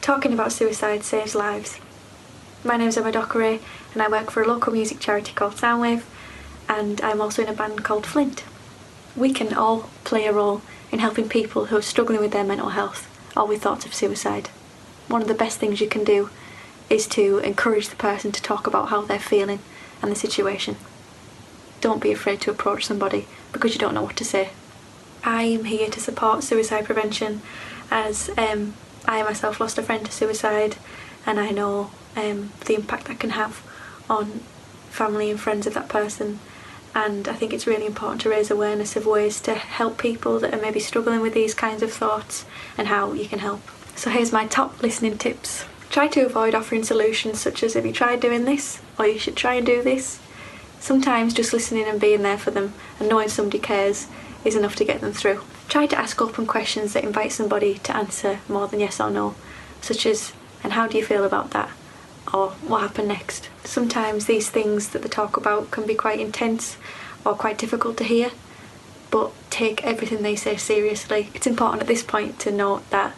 Talking about suicide saves lives. My name's Dockeray and I work for a local music charity called Soundwave, and I'm also in a band called Flint. We can all play a role in helping people who are struggling with their mental health or with thoughts of suicide. One of the best things you can do is to encourage the person to talk about how they're feeling and the situation. Don't be afraid to approach somebody because you don't know what to say. I'm here to support suicide prevention as I myself lost a friend to suicide, and I know the impact that can have on family and friends of that person, and I think it's really important to raise awareness of ways to help people that are maybe struggling with these kinds of thoughts and how you can help. So here's my top listening tips. Try to avoid offering solutions such as "have you tried doing this?" or "you should try and do this." Sometimes just listening and being there for them and knowing somebody cares is enough to get them through. Try to ask open questions that invite somebody to answer more than yes or no, such as "and how do you feel about that?" or "what happened next?" Sometimes these things that they talk about can be quite intense or quite difficult to hear, but take everything they say seriously. It's important at this point to note that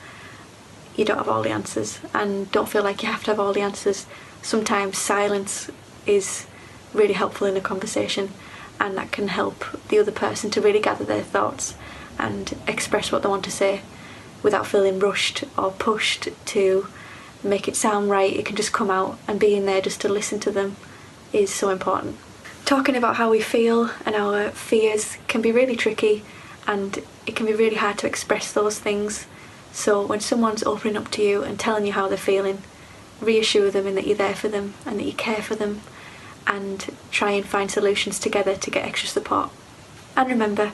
you don't have all the answers, and don't feel like you have to have all the answers. Sometimes silence is really helpful in a conversation, and that can help the other person to really gather their thoughts and express what they want to say without feeling rushed or pushed to make it sound right. It can just come out, and being there just to listen to them is so important. Talking about how we feel and our fears can be really tricky, and it can be really hard to express those things. So when someone's opening up to you and telling you how they're feeling, reassure them in that you're there for them and that you care for them, and try and find solutions together to get extra support. And remember,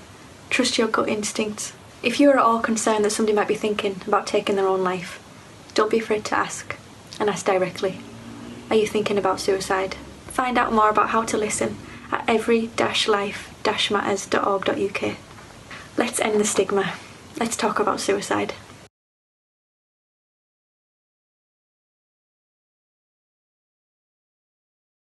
trust your gut instincts. If you're at all concerned that somebody might be thinking about taking their own life, don't be afraid to ask, and ask directly. Are you thinking about suicide? Find out more about how to listen at every-life-matters.org.uk. Let's end the stigma. Let's talk about suicide.